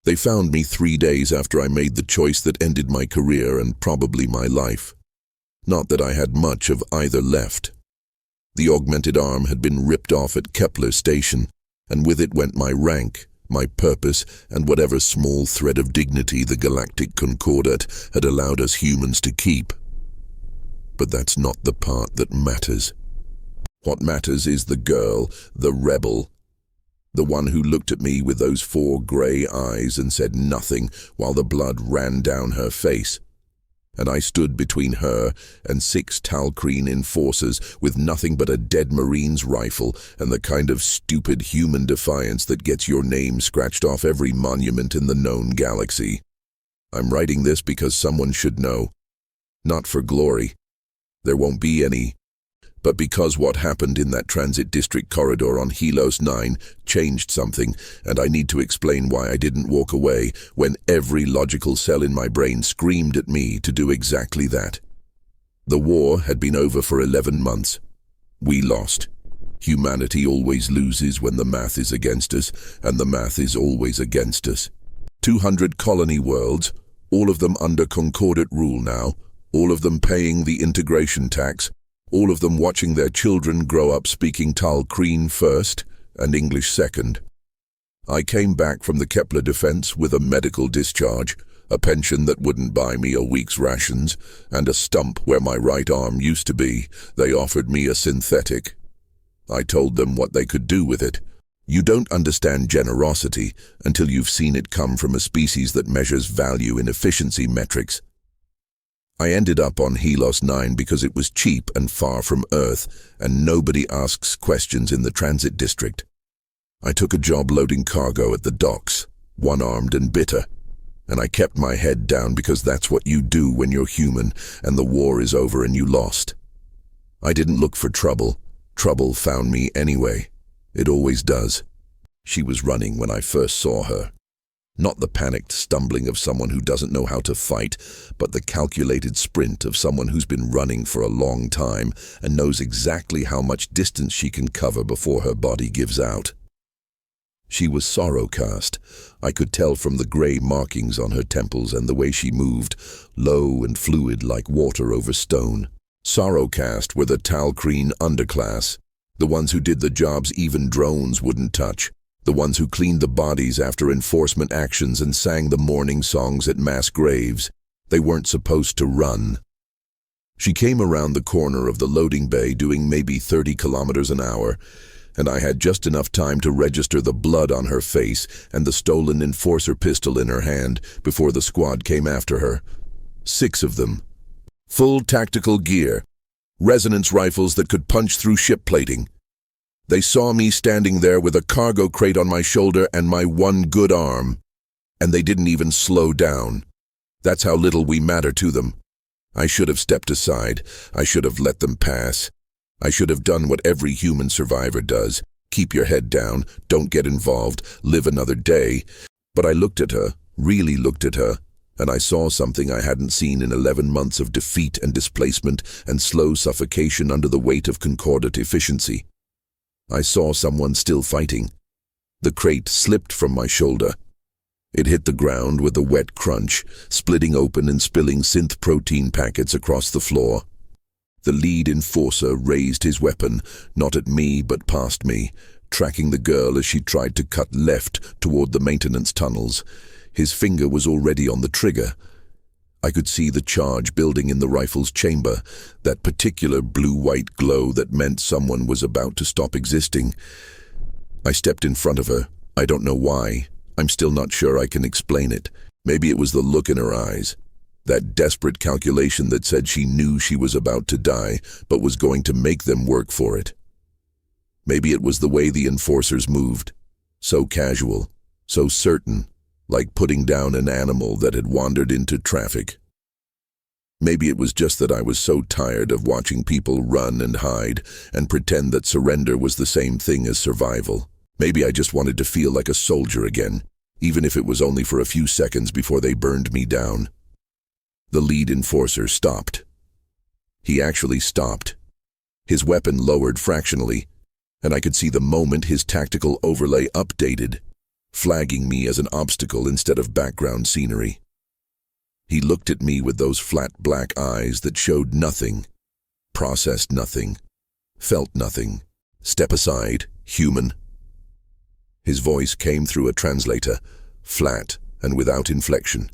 They found me 3 days after I made the choice that ended my career and probably my life. Not that I had much of either left. The augmented arm had been ripped off at Kepler Station, and with it went my rank, my purpose, and whatever small thread of dignity the Galactic Concordat had allowed us humans to keep. But that's not the part that matters. What matters is the girl, the rebel, the one who looked at me with those 4 grey eyes and said nothing while the blood ran down her face. And I stood between her and 6 Tal'kreen enforcers with nothing but a dead Marine's rifle and the kind of stupid human defiance that gets your name scratched off every monument in the known galaxy. I'm writing this because someone should know. Not for glory. There won't be any. But because what happened in that transit district corridor on Helios 9 changed something, and I need to explain why I didn't walk away when every logical cell in my brain screamed at me to do exactly that. The war had been over for 11 months. We lost. Humanity always loses when the math is against us, and the math is always against us. 200 colony worlds, all of them under Concordat rule now, all of them paying the integration tax, all of them watching their children grow up speaking Tal'kreen first and English second. I came back from the Kepler defense with a medical discharge, a pension that wouldn't buy me a week's rations, and a stump where my right arm used to be. They offered me a synthetic. I told them what they could do with it. You don't understand generosity until you've seen it come from a species that measures value in efficiency metrics. I ended up on Helios 9 because it was cheap and far from Earth, and nobody asks questions in the transit district. I took a job loading cargo at the docks, one-armed and bitter, and I kept my head down because that's what you do when you're human and the war is over and you lost. I didn't look for trouble. Trouble found me anyway. It always does. She was running when I first saw her. Not the panicked stumbling of someone who doesn't know how to fight, but the calculated sprint of someone who's been running for a long time and knows exactly how much distance she can cover before her body gives out. She was sorrow-cast. I could tell from the grey markings on her temples and the way she moved, low and fluid like water over stone. Sorrow-cast were the Tal'kreen underclass, the ones who did the jobs even drones wouldn't touch. The ones who cleaned the bodies after enforcement actions and sang the mourning songs at mass graves. They weren't supposed to run. She came around the corner of the loading bay doing maybe 30 kilometers an hour, and I had just enough time to register the blood on her face and the stolen enforcer pistol in her hand before the squad came after her. 6 of them. Full tactical gear. Resonance rifles that could punch through ship plating. They saw me standing there with a cargo crate on my shoulder and my one good arm, and they didn't even slow down. That's how little we matter to them. I should have stepped aside. I should have let them pass. I should have done what every human survivor does. Keep your head down, don't get involved, live another day. But I looked at her, really looked at her, and I saw something I hadn't seen in 11 months of defeat and displacement and slow suffocation under the weight of Concordat efficiency. I saw someone still fighting. The crate slipped from my shoulder. It hit the ground with a wet crunch, splitting open and spilling synth protein packets across the floor. The lead enforcer raised his weapon, not at me but past me, tracking the girl as she tried to cut left toward the maintenance tunnels. His finger was already on the trigger. I could see the charge building in the rifle's chamber, that particular blue-white glow that meant someone was about to stop existing. I stepped in front of her. I don't know why. I'm still not sure I can explain it. Maybe it was the look in her eyes. That desperate calculation that said she knew she was about to die, but was going to make them work for it. Maybe it was the way the enforcers moved. So casual, so certain. Like putting down an animal that had wandered into traffic. Maybe it was just that I was so tired of watching people run and hide and pretend that surrender was the same thing as survival. Maybe I just wanted to feel like a soldier again, even if it was only for a few seconds before they burned me down. The lead enforcer stopped. He actually stopped. His weapon lowered fractionally, and I could see the moment his tactical overlay updated. flagging me as an obstacle instead of background scenery. He looked at me with those flat black eyes that showed nothing, processed nothing, felt nothing. Step aside, human. His voice came through a translator, flat and without inflection.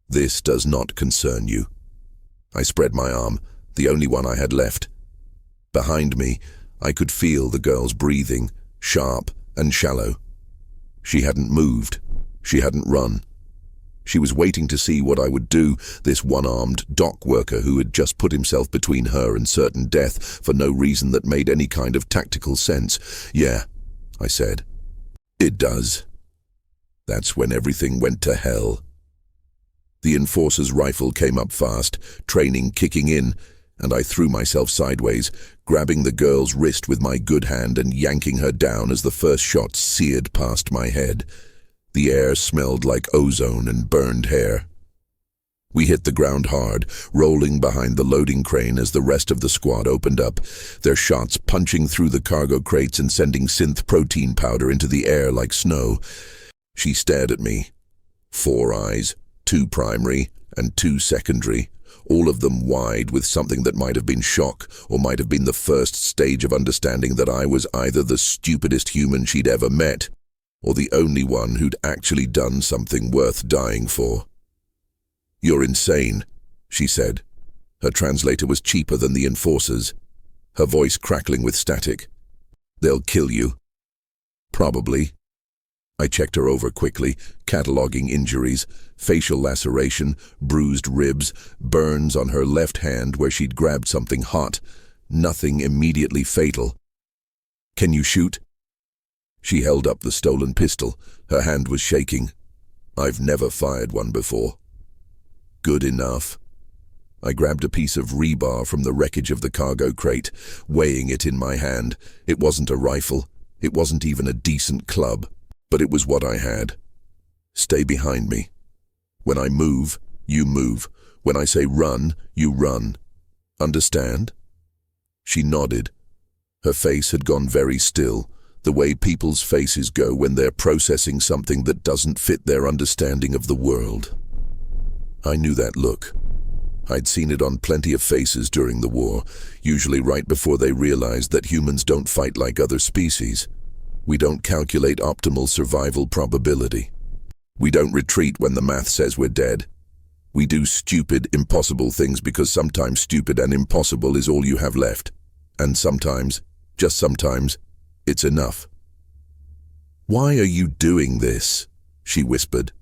This does not concern you. I spread my arm, the only one I had left. Behind me, I could feel the girl's breathing, sharp and shallow. She hadn't moved. She hadn't run. She was waiting to see what I would do, this one-armed dock worker who had just put himself between her and certain death for no reason that made any kind of tactical sense. Yeah, I said. It does. That's when everything went to hell. The enforcer's rifle came up fast, training kicking in, and I threw myself sideways, grabbing the girl's wrist with my good hand and yanking her down as the first shot seared past my head. The air smelled like ozone and burned hair. We hit the ground hard, rolling behind the loading crane as the rest of the squad opened up, their shots punching through the cargo crates and sending synth protein powder into the air like snow. She stared at me. 4 eyes, 2 primary and 2 secondary, all of them wide with something that might have been shock or might have been the first stage of understanding that I was either the stupidest human she'd ever met or the only one who'd actually done something worth dying for. "You're insane," she said. Her translator was cheaper than the enforcer's, her voice crackling with static. "They'll kill you." "Probably." I checked her over quickly, cataloging injuries, facial laceration, bruised ribs, burns on her left hand where she'd grabbed something hot. Nothing immediately fatal. "Can you shoot?" She held up the stolen pistol. Her hand was shaking. "I've never fired one before." "Good enough." I grabbed a piece of rebar from the wreckage of the cargo crate, weighing it in my hand. It wasn't a rifle. It wasn't even a decent club. But it was what I had. "Stay behind me. When I move, you move. When I say run, you run. Understand?" She nodded. Her face had gone very still, the way people's faces go when they're processing something that doesn't fit their understanding of the world. I knew that look. I'd seen it on plenty of faces during the war, usually right before they realized that humans don't fight like other species. We don't calculate optimal survival probability. We don't retreat when the math says we're dead. We do stupid, impossible things because sometimes stupid and impossible is all you have left. And sometimes, just sometimes, it's enough. "Why are you doing this?" she whispered.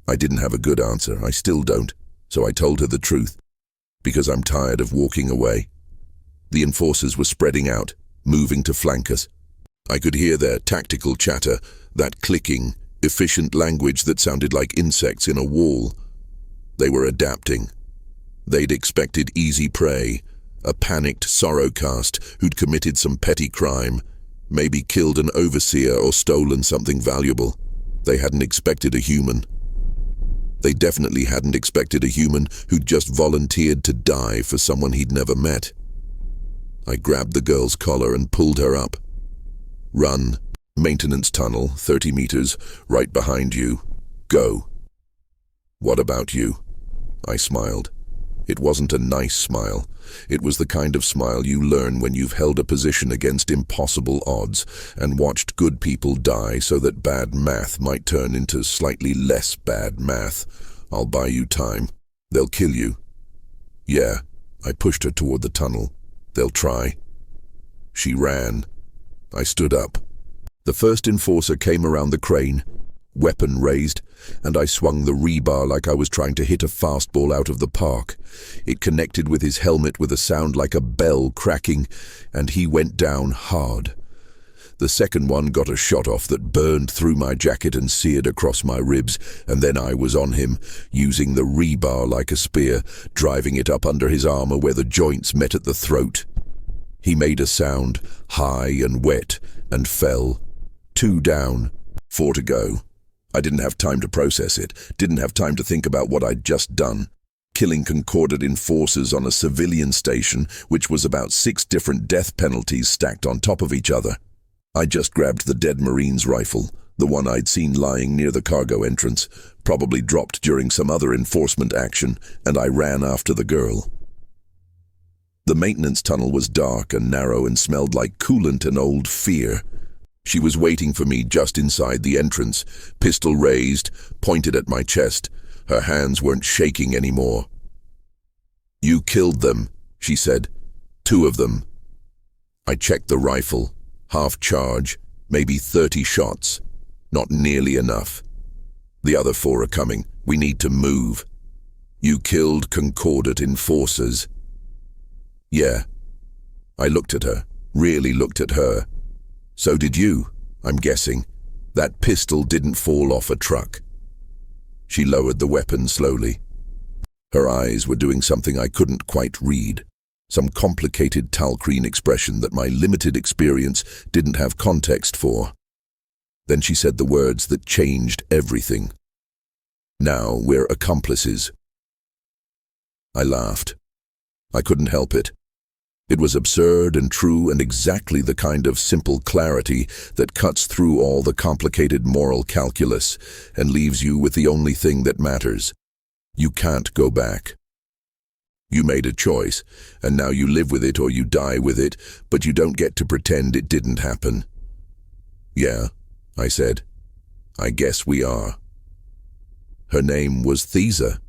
I didn't have a good answer. I still don't. So I told her the truth. Because I'm tired of walking away. The enforcers were spreading out, moving to flank us. I could hear their tactical chatter, that clicking, efficient language that sounded like insects in a wall. They were adapting. They'd expected easy prey, a panicked sorrowcast who'd committed some petty crime, maybe killed an overseer or stolen something valuable. They hadn't expected a human. They definitely hadn't expected a human who'd just volunteered to die for someone he'd never met. I grabbed the girl's collar and pulled her up. "Run. Maintenance tunnel, 30 meters, right behind you. Go." "What about you?" I smiled. It wasn't a nice smile. It was the kind of smile you learn when you've held a position against impossible odds and watched good people die so that bad math might turn into slightly less bad math. "I'll buy you time. They'll kill you." "Yeah." I pushed her toward the tunnel. "They'll try." She ran. I stood up. The first enforcer came around the crane, weapon raised, and I swung the rebar like I was trying to hit a fastball out of the park. It connected with his helmet with a sound like a bell cracking, and he went down hard. The second one got a shot off that burned through my jacket and seared across my ribs, and then I was on him, using the rebar like a spear, driving it up under his armor where the joints met at the throat. He made a sound, high and wet, and fell. 2 down, 4 to go. I didn't have time to process it, didn't have time to think about what I'd just done. Killing Concordat enforcers on a civilian station, which was about 6 different death penalties stacked on top of each other. I just grabbed the dead Marine's rifle, The one I'd seen lying near the cargo entrance, probably dropped during some other enforcement action, and I ran after the girl. The maintenance tunnel was dark and narrow and smelled like coolant and old fear. She was waiting for me just inside the entrance, pistol raised, pointed at my chest. Her hands weren't shaking anymore. "You killed them," she said. "2 of them." I checked the rifle. Half charge, maybe 30 shots. Not nearly enough. "The other 4 are coming. We need to move." "You killed Concordat enforcers." "Yeah." I looked at her, really looked at her. "So did you, I'm guessing. That pistol didn't fall off a truck." She lowered the weapon slowly. Her eyes were doing something I couldn't quite read. Some complicated Tal'kreen expression that my limited experience didn't have context for. Then she said the words that changed everything. "Now we're accomplices." I laughed. I couldn't help it. It was absurd and true and exactly the kind of simple clarity that cuts through all the complicated moral calculus and leaves you with the only thing that matters. You can't go back. You made a choice, and now you live with it or you die with it, but you don't get to pretend it didn't happen. "Yeah," I said. "I guess we are." Her name was Thesa.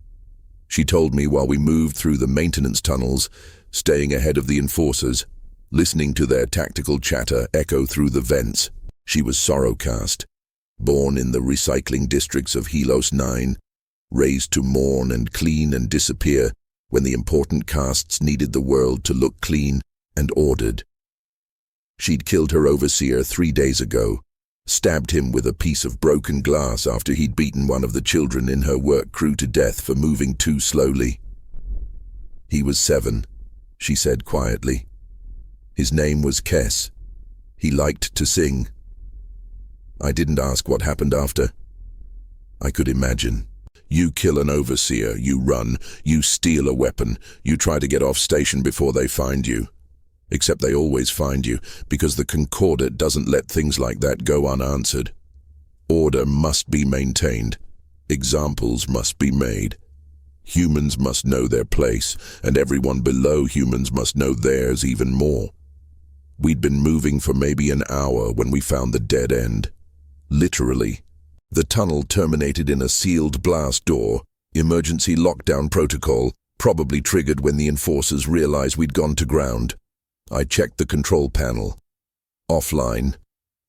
She told me while we moved through the maintenance tunnels, staying ahead of the enforcers, listening to their tactical chatter echo through the vents. She was Sorrowcast, born in the recycling districts of Helos 9, raised to mourn and clean and disappear when the important castes needed the world to look clean and ordered. She'd killed her overseer 3 days ago, stabbed him with a piece of broken glass after he'd beaten one of the children in her work crew to death for moving too slowly. "He was 7, she said quietly. "His name was Kess. He liked to sing." I didn't ask what happened after. I could imagine. You kill an overseer, you run, you steal a weapon, you try to get off station before they find you. Except they always find you, because the Concordat doesn't let things like that go unanswered. Order must be maintained. Examples must be made. Humans must know their place, and everyone below humans must know theirs even more. We'd been moving for maybe an hour when we found the dead end. Literally. The tunnel terminated in a sealed blast door, emergency lockdown protocol, probably triggered when the enforcers realized we'd gone to ground. I checked the control panel. Offline.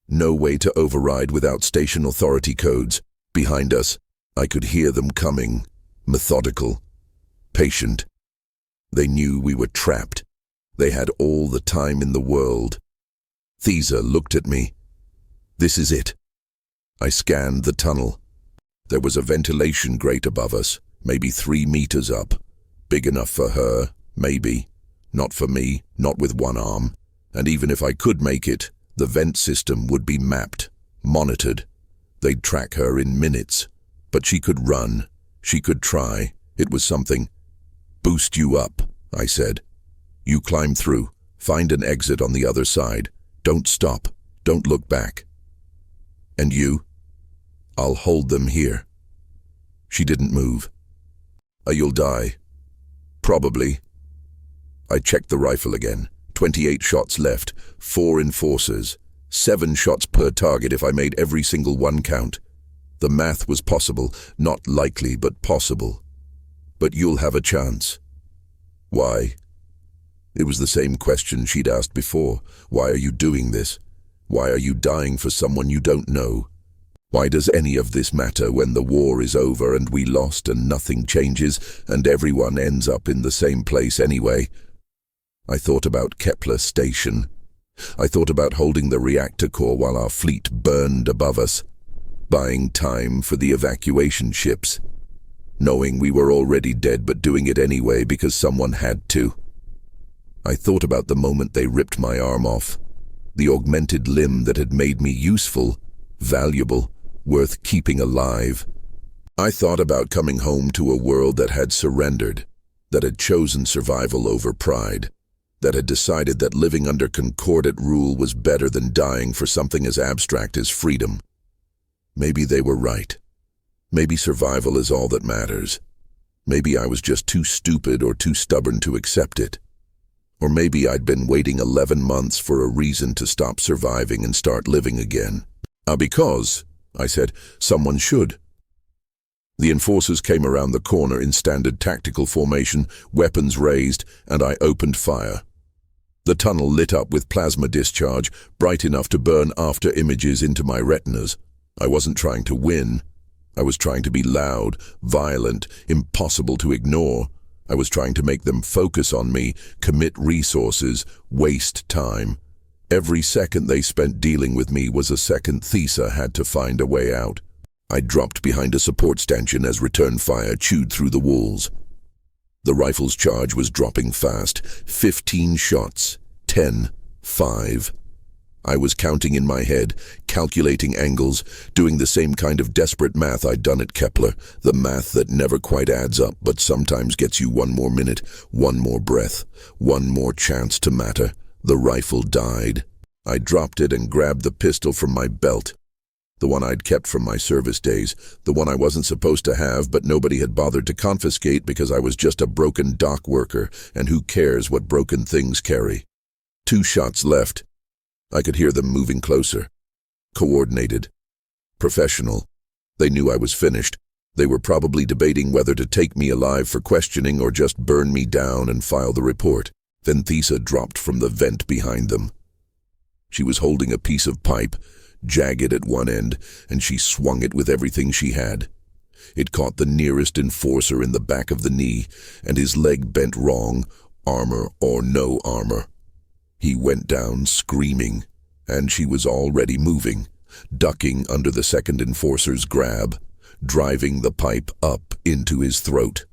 No way to override without station authority codes. Behind us, I could hear them coming. Methodical. Patient. They knew we were trapped. They had all the time in the world. Thesa looked at me. "This is it." I scanned the tunnel. There was a ventilation grate above us, maybe 3 meters up. Big enough for her, maybe. Not for me, not with one arm. And even if I could make it, the vent system would be mapped, monitored. They'd track her in minutes. But she could run. She could try. It was something. "Boost you up," I said. "You climb through. Find an exit on the other side. Don't stop. Don't look back. And you? I'll hold them here." She didn't move. "You'll die." "Probably." I checked the rifle again. 28 shots left, 4 enforcers. 7 shots per target if I made every single one count. The math was possible, not likely, but possible. "But you'll have a chance." "Why?" It was the same question she'd asked before. "Why are you doing this? Why are you dying for someone you don't know? Why does any of this matter when the war is over and we lost and nothing changes and everyone ends up in the same place anyway?" I thought about Kepler Station. I thought about holding the reactor core while our fleet burned above us, buying time for the evacuation ships, knowing we were already dead but doing it anyway because someone had to. I thought about the moment they ripped my arm off, the augmented limb that had made me useful, valuable, worth keeping alive. I thought about coming home to a world that had surrendered, that had chosen survival over pride, that had decided that living under Concordat rule was better than dying for something as abstract as freedom. Maybe they were right. Maybe survival is all that matters. Maybe I was just too stupid or too stubborn to accept it. Or maybe I'd been waiting 11 months for a reason to stop surviving and start living again. Because, I said, someone should. The enforcers came around the corner in standard tactical formation, weapons raised, and I opened fire. The tunnel lit up with plasma discharge, bright enough to burn after images into my retinas. I wasn't trying to win. I was trying to be loud, violent, impossible to ignore. I was trying to make them focus on me, commit resources, waste time. Every second they spent dealing with me was a second Thesa had to find a way out. I dropped behind a support stanchion as return fire chewed through the walls. The rifle's charge was dropping fast. 15 shots. 10. 5. I was counting in my head, calculating angles, doing the same kind of desperate math I'd done at Kepler, the math that never quite adds up but sometimes gets you one more minute, one more breath, one more chance to matter. The rifle died. I dropped it and grabbed the pistol from my belt. The one I'd kept from my service days, the one I wasn't supposed to have but nobody had bothered to confiscate because I was just a broken dock worker, and who cares what broken things carry. 2 shots left. I could hear them moving closer. Coordinated. Professional. They knew I was finished. They were probably debating whether to take me alive for questioning or just burn me down and file the report. Then Thesa dropped from the vent behind them. She was holding a piece of pipe, jagged at one end, and she swung it with everything she had. It caught the nearest enforcer in the back of the knee, and his leg bent wrong, armor or no armor. He went down screaming, and she was already moving, ducking under the second enforcer's grab, driving the pipe up into his throat.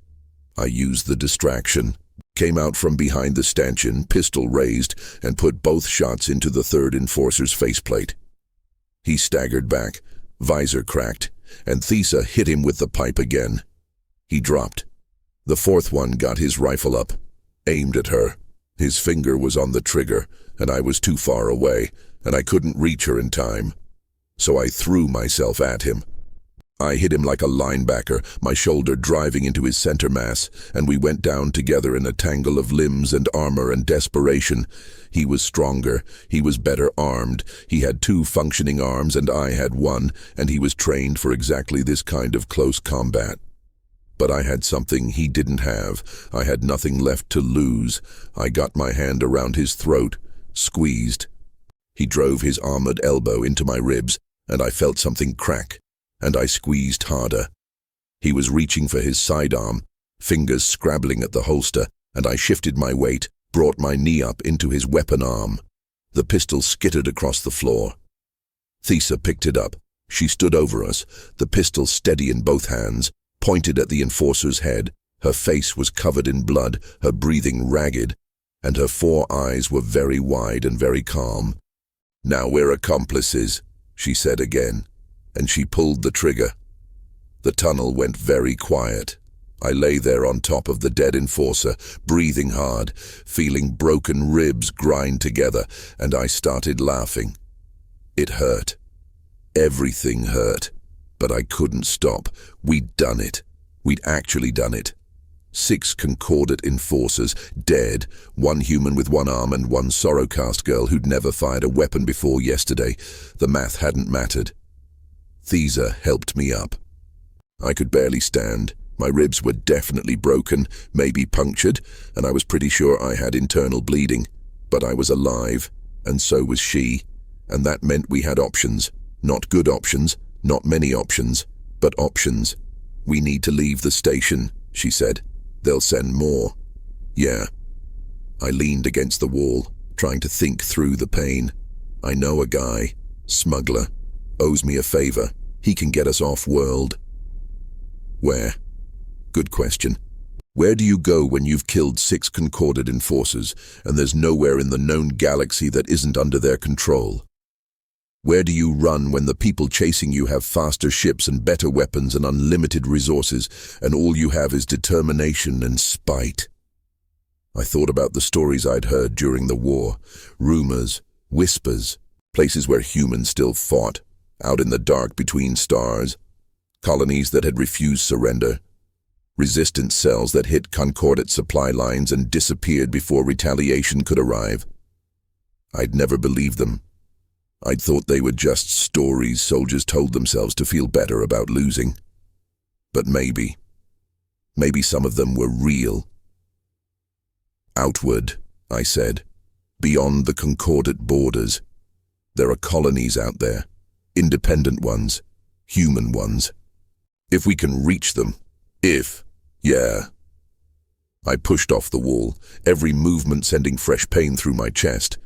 I used the distraction, came out from behind the stanchion, pistol raised, and put both shots into the third enforcer's faceplate. He staggered back, visor cracked, and Thesa hit him with the pipe again. He dropped. The fourth one got his rifle up, aimed at her. His finger was on the trigger, and I was too far away, and I couldn't reach her in time. So I threw myself at him. I hit him like a linebacker, my shoulder driving into his center mass, and we went down together in a tangle of limbs and armor and desperation. He was stronger, he was better armed, he had 2 functioning arms and I had 1, and he was trained for exactly this kind of close combat. But I had something he didn't have. I had nothing left to lose. I got my hand around his throat, squeezed. He drove his armored elbow into my ribs, and I felt something crack, and I squeezed harder. He was reaching for his sidearm, fingers scrabbling at the holster, and I shifted my weight, brought my knee up into his weapon arm. The pistol skittered across the floor. Thesa picked it up. She stood over us, the pistol steady in both hands, pointed at the enforcer's head. Her face was covered in blood, her breathing ragged, and her 4 eyes were very wide and very calm. "Now we're accomplices," she said again, and she pulled the trigger. The tunnel went very quiet. I lay there on top of the dead enforcer, breathing hard, feeling broken ribs grind together, and I started laughing. It hurt. Everything hurt. But I couldn't stop. We'd done it. We'd actually done it. 6 Concordat enforcers, dead, 1 human with 1 arm and 1 Sorrowcast girl who'd never fired a weapon before yesterday. The math hadn't mattered. Thesa helped me up. I could barely stand. My ribs were definitely broken, maybe punctured, and I was pretty sure I had internal bleeding. But I was alive, and so was she, and that meant we had options. Not good options. Not many options, but options. "We need to leave the station," she said. "They'll send more." "Yeah." I leaned against the wall, trying to think through the pain. "I know a guy, smuggler, owes me a favor. He can get us off-world." "Where?" "Good question. Where do you go when you've killed 6 Concordat enforcers, and there's nowhere in the known galaxy that isn't under their control? Where do you run when the people chasing you have faster ships and better weapons and unlimited resources, and all you have is determination and spite?" I thought about the stories I'd heard during the war, rumors, whispers, places where humans still fought, out in the dark between stars, colonies that had refused surrender, resistance cells that hit Concordat supply lines and disappeared before retaliation could arrive. I'd never believed them. I'd thought they were just stories soldiers told themselves to feel better about losing. But maybe some of them were real. Outward, I said, beyond the Concordat borders. There are colonies out there, independent ones, human ones. If we can reach them, yeah. I pushed off the wall, every movement sending fresh pain through my chest.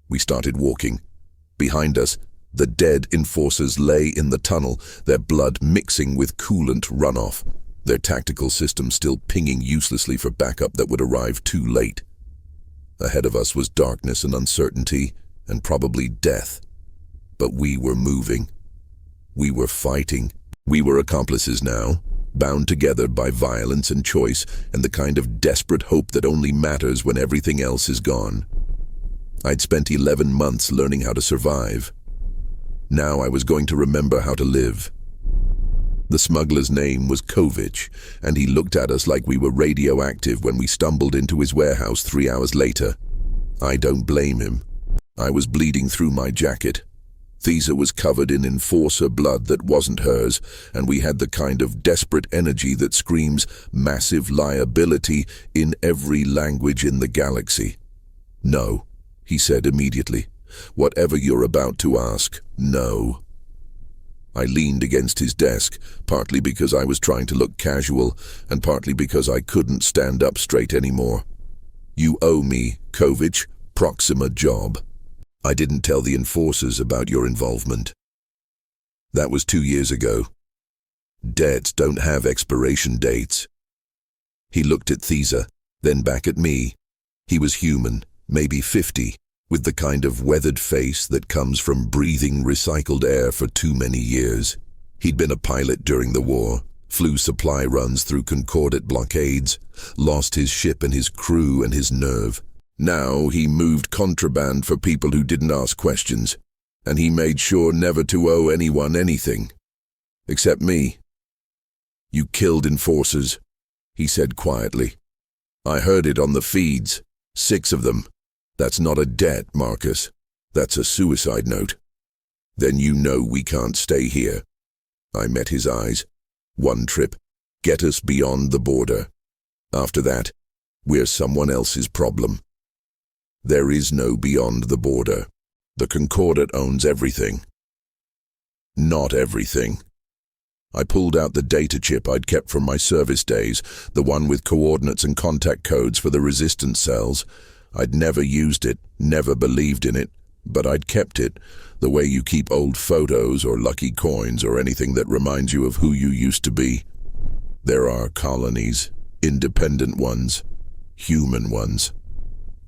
We started walking. Behind us, the dead enforcers lay in the tunnel, their blood mixing with coolant runoff, their tactical system still pinging uselessly for backup that would arrive too late. Ahead of us was darkness and uncertainty, and probably death. But we were moving. We were fighting. We were accomplices now, bound together by violence and choice and the kind of desperate hope that only matters when everything else is gone. I'd spent 11 months learning how to survive. Now I was going to remember how to live. The smuggler's name was Kovich, and he looked at us like we were radioactive when we stumbled into his warehouse 3 hours later. I don't blame him. I was bleeding through my jacket. Thesa was covered in enforcer blood that wasn't hers, and we had the kind of desperate energy that screams massive liability in every language in the galaxy. No, he said immediately. Whatever you're about to ask, no. I leaned against his desk, partly because I was trying to look casual, and partly because I couldn't stand up straight anymore. You owe me, Kovich, Proxima job. I didn't tell the enforcers about your involvement. That was 2 years ago. Debts don't have expiration dates. He looked at Thesa, then back at me. He was human, maybe 50, with the kind of weathered face that comes from breathing recycled air for too many years. He'd been a pilot during the war, flew supply runs through Concordat blockades, lost his ship and his crew and his nerve. Now he moved contraband for people who didn't ask questions, and he made sure never to owe anyone anything. Except me. You killed enforcers, he said quietly. I heard it on the feeds, 6 of them. That's not a debt, Marcus. That's a suicide note. Then you know we can't stay here. I met his eyes. 1 trip. Get us beyond the border. After that, we're someone else's problem. There is no beyond the border. The Concordat owns everything. Not everything. I pulled out the data chip I'd kept from my service days, the one with coordinates and contact codes for the resistance cells. I'd never used it, never believed in it, but I'd kept it, the way you keep old photos or lucky coins or anything that reminds you of who you used to be. There are colonies, independent ones, human ones.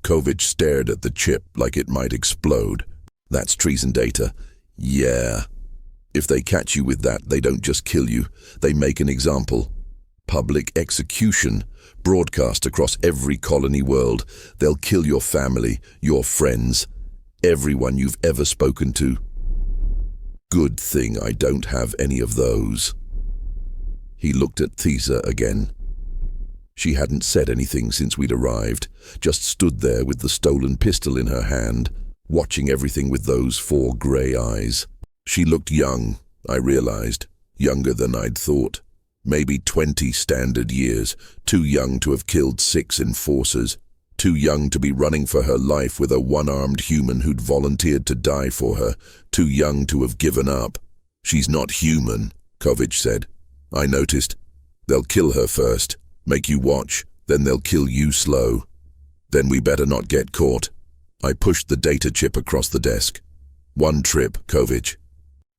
Kovich stared at the chip like it might explode. That's treason data. Yeah. If they catch you with that, they don't just kill you. They make an example. Public execution, broadcast across every colony world. They'll kill your family, your friends, everyone you've ever spoken to. Good thing I don't have any of those. He looked at Thesa again. She hadn't said anything since we'd arrived, just stood there with the stolen pistol in her hand, watching everything with those 4 grey eyes. She looked young, I realized, younger than I'd thought. Maybe 20 standard years, too young to have killed 6 enforcers, too young to be running for her life with a one-armed human who'd volunteered to die for her, too young to have given up. She's not human, Kovich said. I noticed. They'll kill her first. Make you watch, then they'll kill you slow. Then we better not get caught. I pushed the data chip across the desk. 1 trip, Kovich.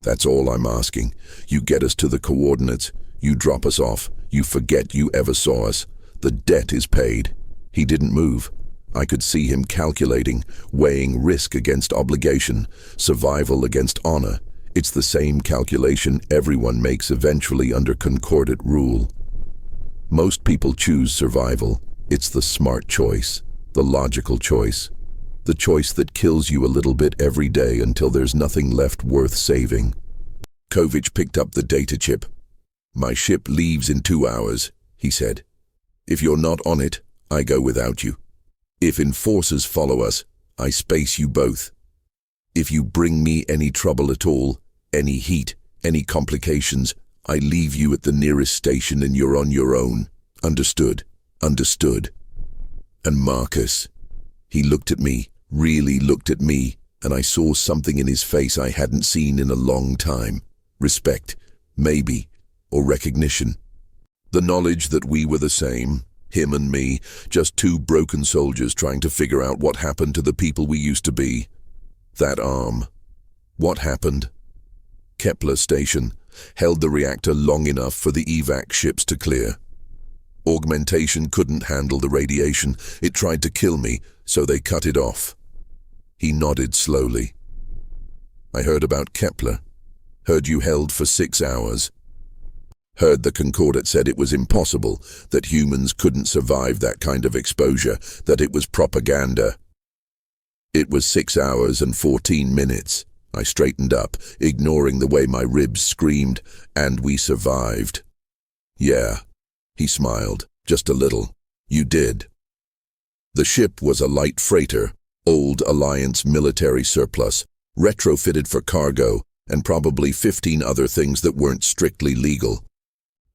That's all I'm asking. You get us to the coordinates. You drop us off. You forget you ever saw us. The debt is paid. He didn't move. I could see him calculating, weighing risk against obligation, survival against honor. It's the same calculation everyone makes eventually under Concordat rule. Most people choose survival. It's the smart choice, the logical choice. The choice that kills you a little bit every day until there's nothing left worth saving. Kovic picked up the data chip. "My ship leaves in 2 hours," he said. "If you're not on it, I go without you. If enforcers follow us, I space you both. If you bring me any trouble at all, any heat, any complications, I leave you at the nearest station and you're on your own. Understood? Understood." And Marcus, he looked at me, really looked at me, and I saw something in his face I hadn't seen in a long time. Respect, maybe, or recognition. The knowledge that we were the same, him and me, just two broken soldiers trying to figure out what happened to the people we used to be. That arm. What happened? Kepler Station held the reactor long enough for the evac ships to clear. Augmentation couldn't handle the radiation. It tried to kill me, so they cut it off. He nodded slowly. "I heard about Kepler. Heard you held for 6 hours. Heard the Concordat said it was impossible, that humans couldn't survive that kind of exposure, that it was propaganda." "It was 6 hours and 14 minutes. I straightened up, ignoring the way my ribs screamed, "and we survived." "Yeah," he smiled, "just a little. You did." The ship was a light freighter, old Alliance military surplus, retrofitted for cargo, and probably 15 other things that weren't strictly legal.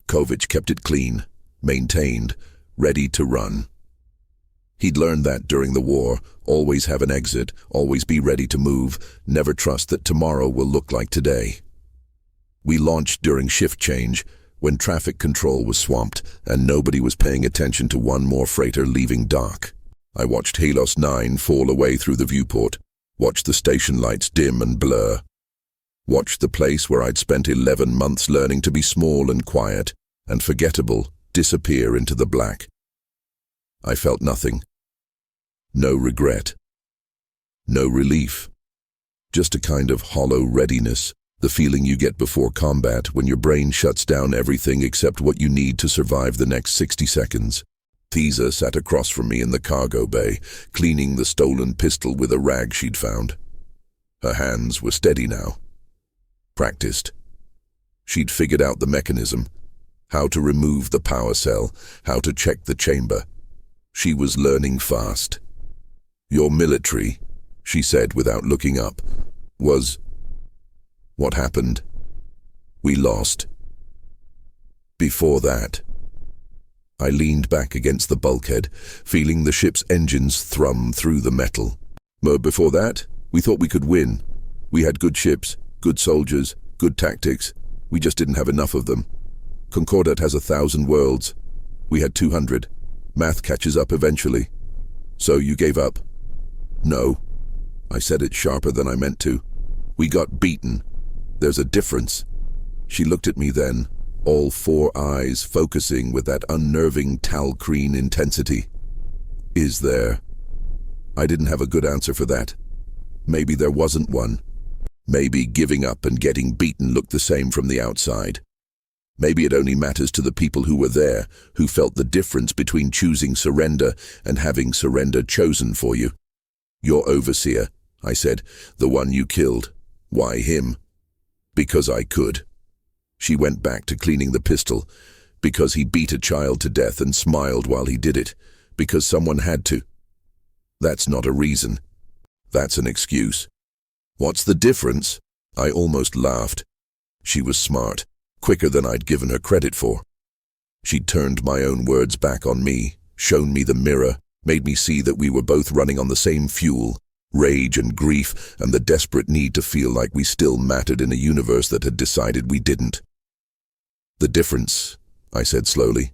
Kovic kept it clean, maintained, ready to run. He'd learned that during the war, always have an exit, always be ready to move, never trust that tomorrow will look like today. We launched during shift change, when traffic control was swamped and nobody was paying attention to one more freighter leaving dock. I watched Helios 9 fall away through the viewport, watched the station lights dim and blur, watched the place where I'd spent 11 months learning to be small and quiet and forgettable disappear into the black. I felt nothing. No regret. No relief. Just a kind of hollow readiness, the feeling you get before combat when your brain shuts down everything except what you need to survive the next 60 seconds. Thesa sat across from me in the cargo bay, cleaning the stolen pistol with a rag she'd found. Her hands were steady now. Practiced. She'd figured out the mechanism, how to remove the power cell, how to check the chamber. She was learning fast. "Your military," she said without looking up, "was..." "What happened?" "We lost." "Before that..." I leaned back against the bulkhead, feeling the ship's engines thrum through the metal. "Before that, we thought we could win. We had good ships, good soldiers, good tactics. We just didn't have enough of them. Concordat has 1,000 worlds. We had 200. Math catches up eventually. So you gave up?" "No." I said it sharper than I meant to. "We got beaten. There's a difference." She looked at me then, all 4 eyes focusing with that unnerving Tal'kreen intensity. "Is there?" I didn't have a good answer for that. Maybe there wasn't one. Maybe giving up and getting beaten looked the same from the outside. Maybe it only matters to the people who were there, who felt the difference between choosing surrender and having surrender chosen for you. "Your overseer," I said, "the one you killed. Why him?" "Because I could." She went back to cleaning the pistol. "Because he beat a child to death and smiled while he did it. Because someone had to." "That's not a reason. That's an excuse." "What's the difference?" I almost laughed. She was smart, quicker than I'd given her credit for. She'd turned my own words back on me, shown me the mirror, made me see that we were both running on the same fuel, rage and grief and the desperate need to feel like we still mattered in a universe that had decided we didn't. "The difference," I said slowly,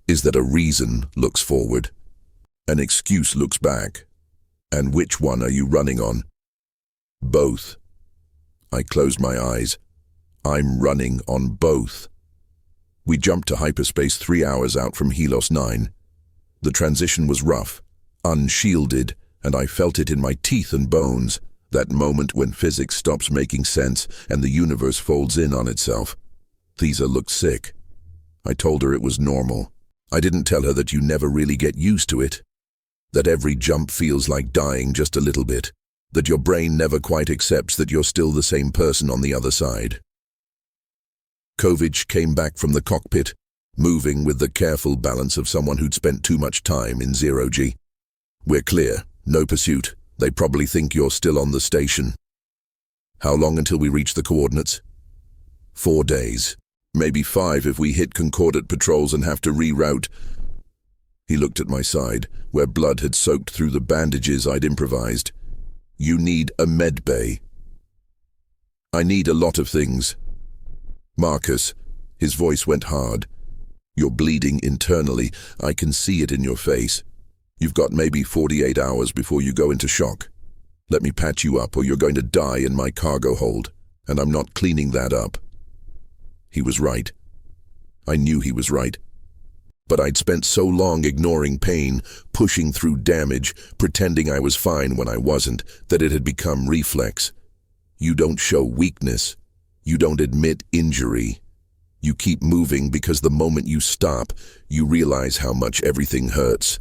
"is that a reason looks forward. An excuse looks back. And which one are you running on?" "Both." I closed my eyes. "I'm running on both." We jumped to hyperspace 3 hours out from Helios 9. The transition was rough, unshielded, and I felt it in my teeth and bones, that moment when physics stops making sense and the universe folds in on itself. Thesa looked sick. I told her it was normal. I didn't tell her that you never really get used to it. That every jump feels like dying just a little bit, that your brain never quite accepts that you're still the same person on the other side. Kovic came back from the cockpit, moving with the careful balance of someone who'd spent too much time in zero-G. "We're clear, no pursuit. They probably think you're still on the station." "How long until we reach the coordinates?" 4 days. Maybe 5 if we hit Concordat patrols and have to reroute. He looked at my side, where blood had soaked through the bandages I'd improvised. "You need a med bay." "I need a lot of things." "Marcus," his voice went hard, "you're bleeding internally. I can see it in your face. You've got maybe 48 hours before you go into shock. Let me patch you up or you're going to die in my cargo hold, and I'm not cleaning that up." He was right. I knew he was right. But I'd spent so long ignoring pain, pushing through damage, pretending I was fine when I wasn't, that it had become reflex. You don't show weakness. You don't admit injury. You keep moving because the moment you stop, you realize how much everything hurts,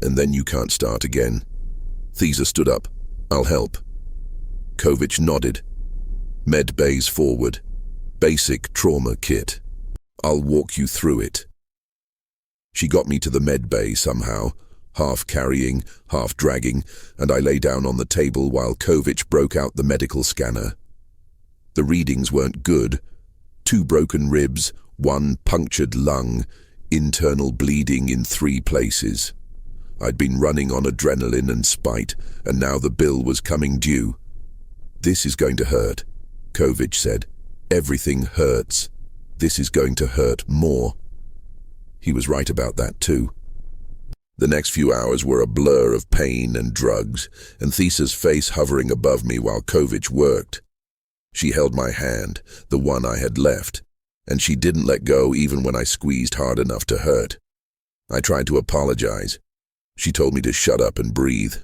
and then you can't start again. Thesa stood up. "I'll help." Kovic nodded. "Med bays forward. Basic trauma kit. I'll walk you through it." She got me to the med bay somehow, half carrying, half dragging, and I lay down on the table while Kovic broke out the medical scanner. The readings weren't good. 2 broken ribs, 1 punctured lung, internal bleeding in 3 places. I'd been running on adrenaline and spite, and now the bill was coming due. "This is going to hurt," Kovic said. "Everything hurts. This is going to hurt more." He was right about that too. The next few hours were a blur of pain and drugs, and Thesa's face hovering above me while Kovic worked. She held my hand, the one I had left, and she didn't let go even when I squeezed hard enough to hurt. I tried to apologize. She told me to shut up and breathe.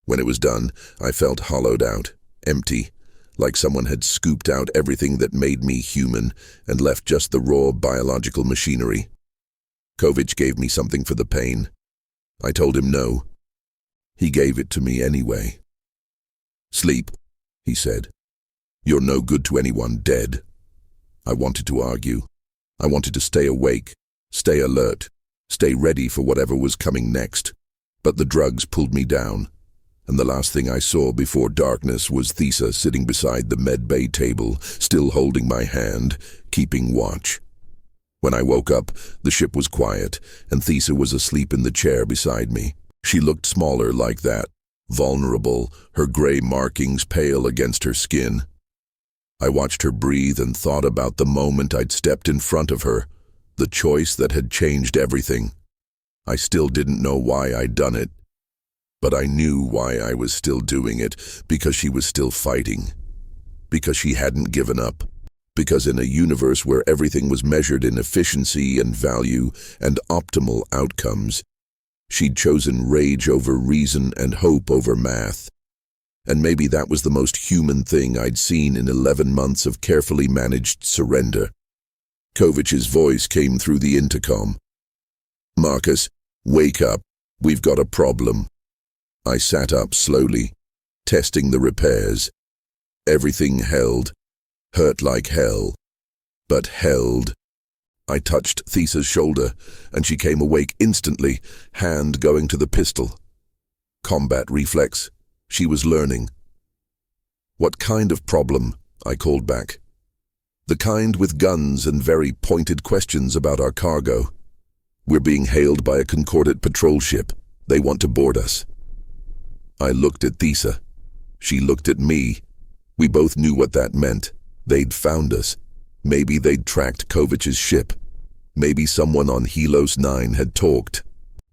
When it was done, I felt hollowed out, empty, like someone had scooped out everything that made me human and left just the raw biological machinery. Kovic gave me something for the pain. I told him no. He gave it to me anyway. "Sleep," he said. "You're no good to anyone dead." I wanted to argue. I wanted to stay awake, stay alert, stay ready for whatever was coming next. But the drugs pulled me down, and the last thing I saw before darkness was Thesa sitting beside the med bay table, still holding my hand, keeping watch. When I woke up, the ship was quiet, and Thesa was asleep in the chair beside me. She looked smaller like that, vulnerable, her gray markings pale against her skin. I watched her breathe and thought about the moment I'd stepped in front of her, the choice that had changed everything. I still didn't know why I'd done it, but I knew why I was still doing it, because she was still fighting, because she hadn't given up. Because in a universe where everything was measured in efficiency and value and optimal outcomes, she'd chosen rage over reason and hope over math. And maybe that was the most human thing I'd seen in 11 months of carefully managed surrender. Kovic's voice came through the intercom. "Marcus, wake up. We've got a problem." I sat up slowly, testing the repairs. Everything held. Hurt like hell, but held. I touched Thesa's shoulder, and she came awake instantly, hand going to the pistol. Combat reflex. She was learning. "What kind of problem?" I called back. "The kind with guns and very pointed questions about our cargo. We're being hailed by a Concordat patrol ship. They want to board us." I looked at Thesa. She looked at me. We both knew what that meant. They'd found us. Maybe they'd tracked Kovic's ship. Maybe someone on Helos 9 had talked.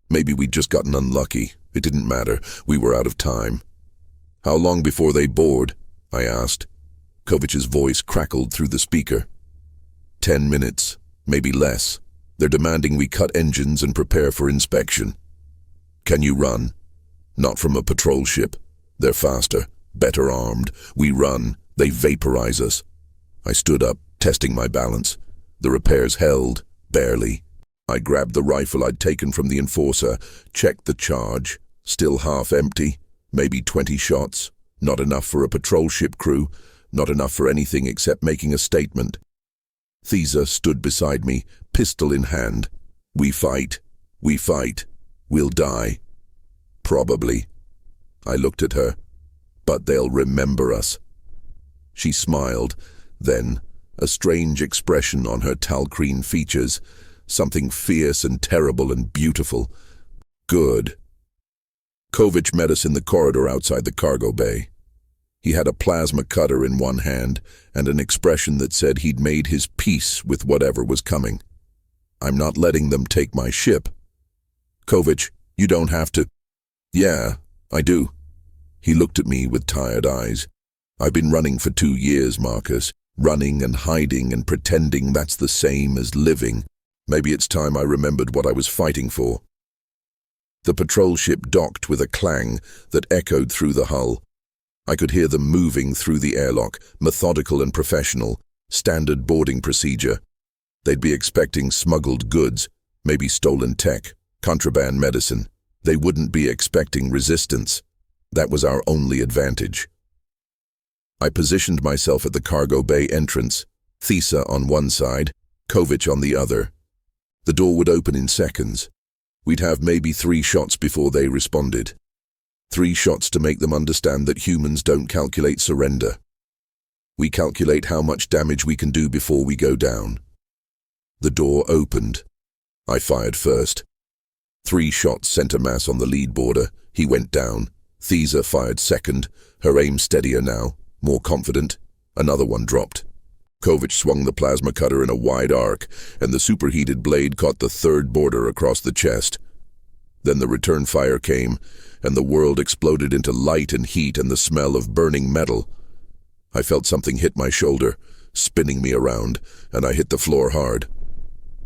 Maybe we'd just gotten unlucky. It didn't matter. We were out of time. "How long before they board?" I asked. Kovic's voice crackled through the speaker. 10 minutes, maybe less. They're demanding we cut engines and prepare for inspection. "Can you run?" "Not from a patrol ship. They're faster, better armed. We run. They vaporize us." I stood up, testing my balance. The repairs held, barely. I grabbed the rifle I'd taken from the enforcer, checked the charge, still half empty, maybe 20 shots, not enough for a patrol ship crew, not enough for anything except making a statement. Thesa stood beside me, pistol in hand. We fight, we'll die. Probably. I looked at her. But they'll remember us. She smiled, then, a strange expression on her Tal'kreen features, something fierce and terrible and beautiful. Good. Kovic met us in the corridor outside the cargo bay. He had a plasma cutter in one hand and an expression that said he'd made his peace with whatever was coming. I'm not letting them take my ship. Kovic, you don't have to. Yeah, I do. He looked at me with tired eyes. I've been running for 2 years, Marcus. Running and hiding and pretending that's the same as living. Maybe it's time I remembered what I was fighting for. The patrol ship docked with a clang that echoed through the hull. I could hear them moving through the airlock, methodical and professional, standard boarding procedure. They'd be expecting smuggled goods, maybe stolen tech, contraband medicine. They wouldn't be expecting resistance. That was our only advantage. I positioned myself at the cargo bay entrance, Thesa on one side, Kovic on the other. The door would open in seconds. We'd have maybe 3 shots before they responded. 3 shots to make them understand that humans don't calculate surrender. We calculate how much damage we can do before we go down. The door opened. I fired first. 3 shots sent a mass on the lead boarder. He went down. Thesa fired second, her aim steadier now, more confident. Another one dropped. Kovic swung the plasma cutter in a wide arc, and the superheated blade caught the 3rd boarder across the chest. Then the return fire came, and the world exploded into light and heat and the smell of burning metal. I felt something hit my shoulder, spinning me around, and I hit the floor hard.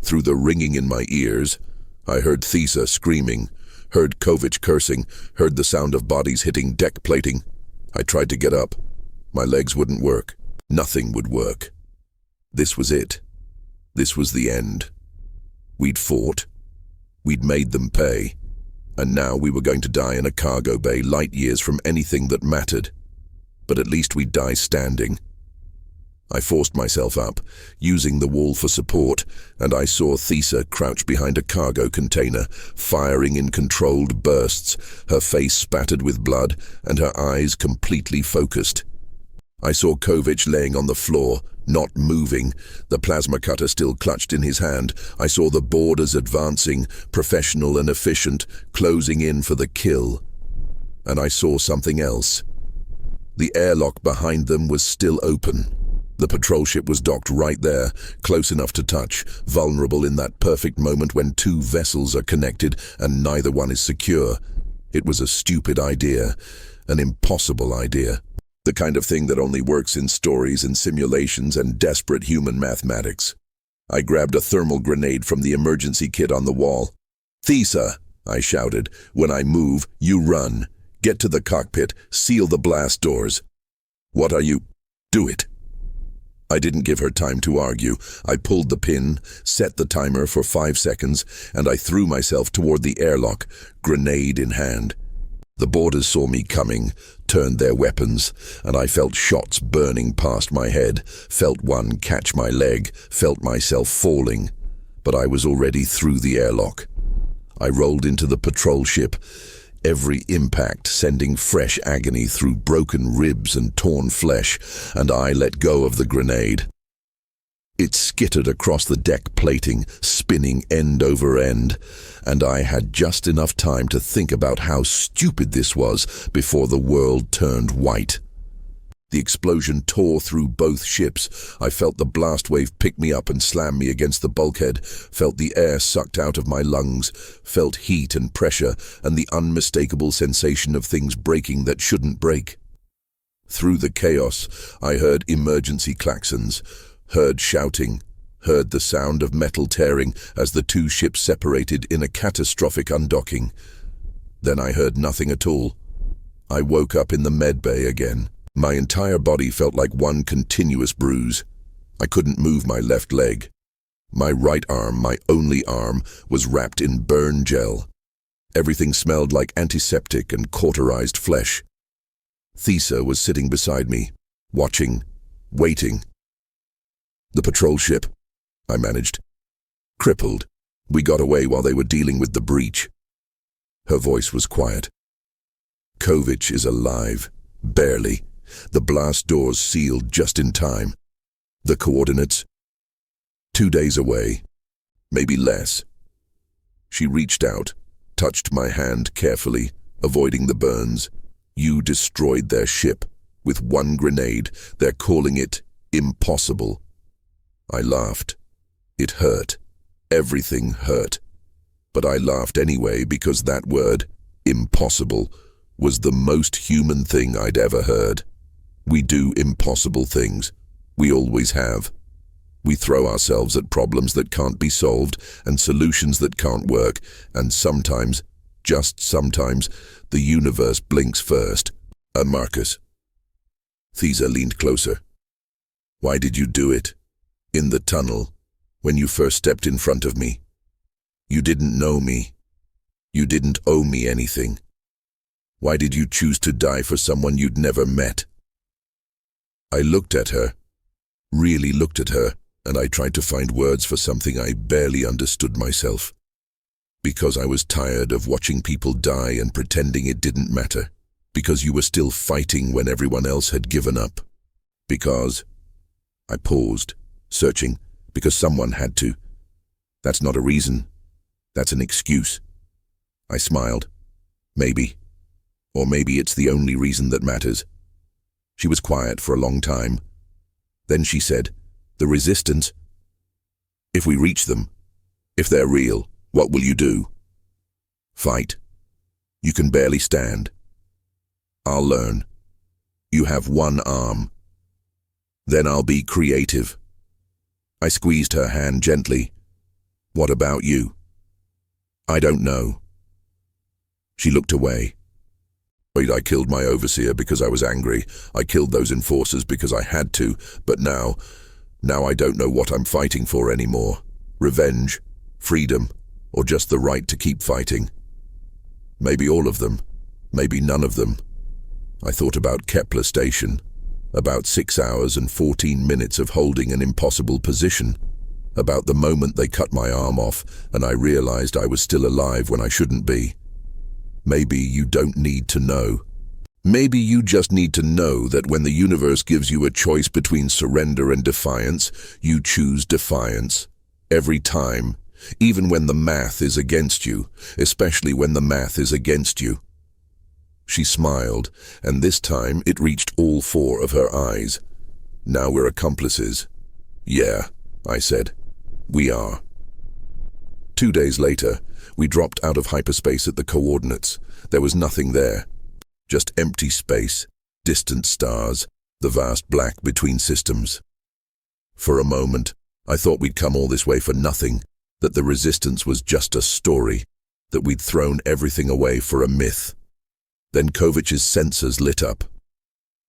Through the ringing in my ears, I heard Thesa screaming, heard Kovic cursing, heard the sound of bodies hitting deck plating. I tried to get up. My legs wouldn't work. Nothing would work. This was it. This was the end. We'd fought. We'd made them pay. And now we were going to die in a cargo bay light years from anything that mattered. But at least we'd die standing. I forced myself up, using the wall for support, and I saw Thesa crouch behind a cargo container, firing in controlled bursts, her face spattered with blood and her eyes completely focused. I saw Kovic laying on the floor, not moving, the plasma cutter still clutched in his hand. I saw the boarders advancing, professional and efficient, closing in for the kill. And I saw something else. The airlock behind them was still open. The patrol ship was docked right there, close enough to touch, vulnerable in that perfect moment when 2 vessels are connected and neither one is secure. It was a stupid idea, an impossible idea. The kind of thing that only works in stories and simulations and desperate human mathematics. I grabbed a thermal grenade from the emergency kit on the wall. "Thesa," I shouted, "when I move, you run. Get to the cockpit, seal the blast doors." "What are you? Do it." I didn't give her time to argue. I pulled the pin, set the timer for 5 seconds, and I threw myself toward the airlock, grenade in hand. The boarders saw me coming, turned their weapons, and I felt shots burning past my head, felt one catch my leg, felt myself falling. But I was already through the airlock. I rolled into the patrol ship, every impact sending fresh agony through broken ribs and torn flesh, and I let go of the grenade. It skittered across the deck plating, spinning end over end, and I had just enough time to think about how stupid this was before the world turned white. The explosion tore through both ships. I felt the blast wave pick me up and slam me against the bulkhead, felt the air sucked out of my lungs, felt heat and pressure and the unmistakable sensation of things breaking that shouldn't break. Through the chaos, I heard emergency klaxons, heard shouting, heard the sound of metal tearing as the 2 ships separated in a catastrophic undocking. Then I heard nothing at all. I woke up in the med bay again. My entire body felt like one continuous bruise. I couldn't move my left leg. My right arm, my only arm, was wrapped in burn gel. Everything smelled like antiseptic and cauterized flesh. Thesa was sitting beside me, watching, waiting. "The patrol ship," I managed. "Crippled. We got away while they were dealing with the breach." Her voice was quiet. "Kovich is alive. Barely. The blast doors sealed just in time. The coordinates? 2 days away. Maybe less." She reached out, touched my hand carefully, avoiding the burns. "You destroyed their ship. With one grenade. They're calling it impossible." I laughed. It hurt. Everything hurt. But I laughed anyway because that word, impossible, was the most human thing I'd ever heard. We do impossible things. We always have. We throw ourselves at problems that can't be solved and solutions that can't work, and sometimes, just sometimes, the universe blinks first. Marcus. Thesa leaned closer. "Why did you do it? In the tunnel, when you first stepped in front of me. You didn't know me. You didn't owe me anything. Why did you choose to die for someone you'd never met?" I looked at her, really looked at her, and I tried to find words for something I barely understood myself. Because I was tired of watching people die and pretending it didn't matter. Because you were still fighting when everyone else had given up. Because... I paused, searching, because someone had to. That's not a reason. That's an excuse. I smiled. Maybe. Or maybe it's the only reason that matters. She was quiet for a long time. Then she said, "The resistance. If we reach them, if they're real, what will you do?" "Fight. You can barely stand." "I'll learn. You have one arm." "Then I'll be creative." I squeezed her hand gently. "What about you?" "I don't know." She looked away. "I killed my overseer because I was angry. I killed those enforcers because I had to, but now I don't know what I'm fighting for anymore. Revenge, freedom, or just the right to keep fighting. Maybe all of them, maybe none of them." I thought about Kepler Station, about 6 hours and 14 minutes of holding an impossible position, about the moment they cut my arm off and I realized I was still alive when I shouldn't be. Maybe you don't need to know. Maybe you just need to know that when the universe gives you a choice between surrender and defiance, you choose defiance. Every time, even when the math is against you, especially when the math is against you. She smiled, and this time it reached all 4 of her eyes. "Now we're accomplices." "Yeah," I said. "We are." 2 days later, we dropped out of hyperspace at the coordinates. There was nothing there. Just empty space, distant stars, the vast black between systems. For a moment, I thought we'd come all this way for nothing, that the resistance was just a story, that we'd thrown everything away for a myth. Then Kovich's sensors lit up.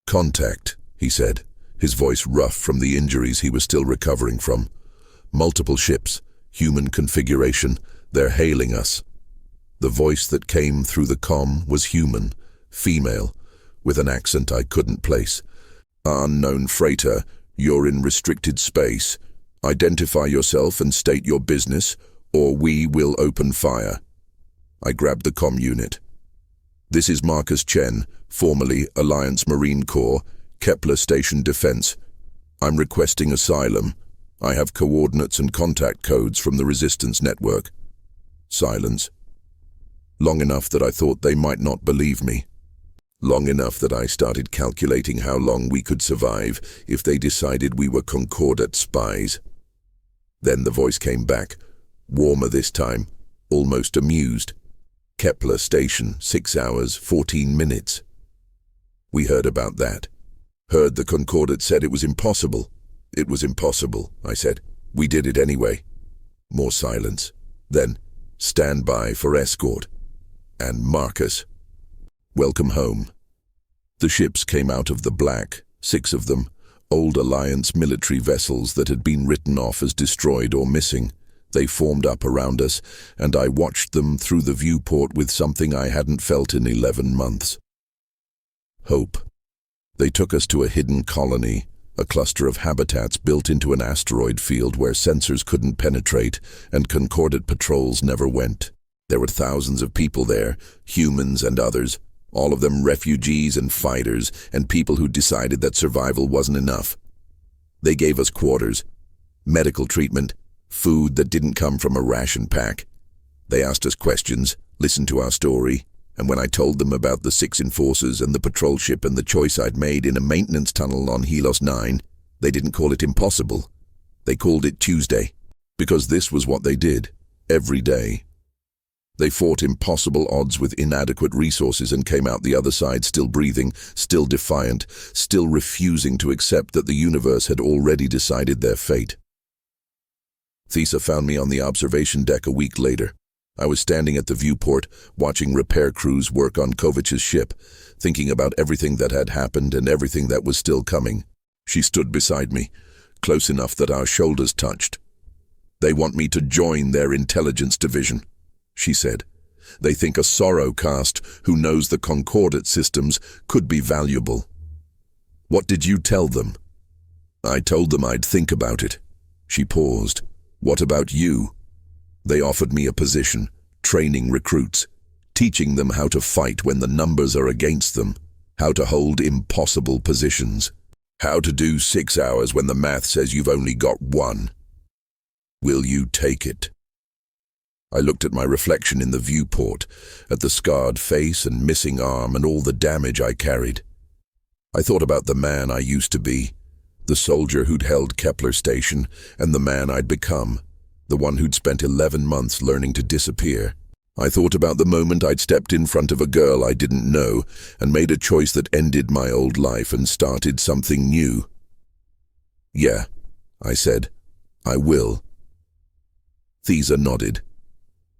"Contact," he said, his voice rough from the injuries he was still recovering from. "Multiple ships, human configuration, they're hailing us." The voice that came through the comm was human, female, with an accent I couldn't place. "Unknown freighter, you're in restricted space. Identify yourself and state your business, or we will open fire." I grabbed the comm unit. "This is Marcus Chen, formerly Alliance Marine Corps, Kepler Station Defense. I'm requesting asylum. I have coordinates and contact codes from the Resistance Network." Silence. Long enough that I thought they might not believe me. Long enough that I started calculating how long we could survive if they decided we were Concordat spies. Then the voice came back, warmer this time, almost amused. "Kepler Station, 6 hours, 14 minutes. We heard about that. Heard the Concordat said it was impossible. It was impossible, I said. We did it anyway." More silence. Then, "Stand by for escort." And Marcus. "Welcome home." The ships came out of the black, 6 of them, old Alliance military vessels that had been written off as destroyed or missing. They formed up around us, and I watched them through the viewport with something I hadn't felt in 11 months. Hope. They took us to a hidden colony, a cluster of habitats built into an asteroid field where sensors couldn't penetrate and Concordat patrols never went. There were thousands of people there, humans and others, all of them refugees and fighters and people who decided that survival wasn't enough. They gave us quarters, medical treatment, food that didn't come from a ration pack. They asked us questions, listened to our story, and when I told them about the 6 enforcers and the patrol ship and the choice I'd made in a maintenance tunnel on Helos 9, they didn't call it impossible. They called it Tuesday, because this was what they did, every day. They fought impossible odds with inadequate resources and came out the other side still breathing, still defiant, still refusing to accept that the universe had already decided their fate. Thesa found me on the observation deck a week later. I was standing at the viewport, watching repair crews work on Kovach's ship, thinking about everything that had happened and everything that was still coming. She stood beside me, close enough that our shoulders touched. "They want me to join their intelligence division," she said. "They think a Sorrow caste who knows the Concordat systems could be valuable." "What did you tell them?" "I told them I'd think about it." She paused. "What about you?" "They offered me a position, training recruits, teaching them how to fight when the numbers are against them, how to hold impossible positions, how to do 6 hours when the math says you've only got 1. Will you take it?" I looked at my reflection in the viewport, at the scarred face and missing arm and all the damage I carried. I thought about the man I used to be, the soldier who'd held Kepler Station, and the man I'd become, the one who'd spent 11 months learning to disappear. I thought about the moment I'd stepped in front of a girl I didn't know and made a choice that ended my old life and started something new. "Yeah," I said, "I will." Thesa nodded.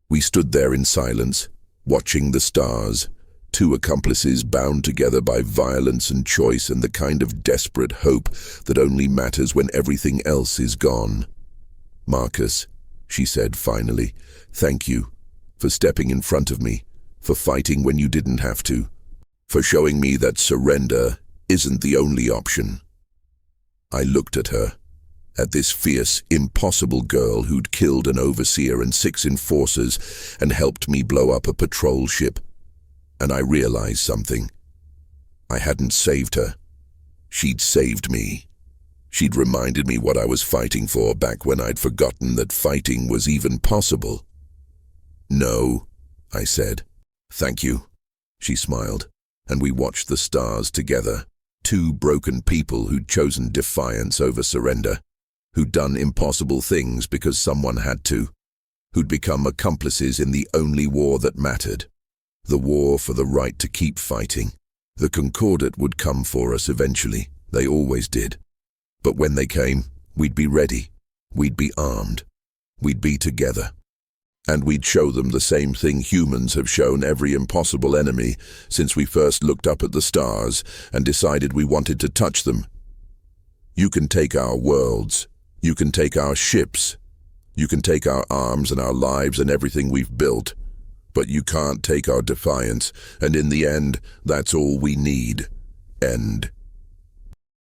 We stood there in silence, watching the stars, 2 accomplices bound together by violence and choice and the kind of desperate hope that only matters when everything else is gone. "Marcus," she said finally, "thank you for stepping in front of me, for fighting when you didn't have to, for showing me that surrender isn't the only option." I looked at her, at this fierce, impossible girl who'd killed an overseer and 6 enforcers and helped me blow up a patrol ship, and I realized something. I hadn't saved her. She'd saved me. She'd reminded me what I was fighting for back when I'd forgotten that fighting was even possible. "No," I said. "Thank you." She smiled, and we watched the stars together. 2 broken people who'd chosen defiance over surrender, who'd done impossible things because someone had to, who'd become accomplices in the only war that mattered, the war for the right to keep fighting. The Concordat would come for us eventually. They always did. But when they came, we'd be ready. We'd be armed. We'd be together. And we'd show them the same thing humans have shown every impossible enemy since we first looked up at the stars and decided we wanted to touch them. "You can take our worlds. You can take our ships. You can take our arms and our lives and everything we've built. But you can't take our defiance, and in the end, that's all we need. End."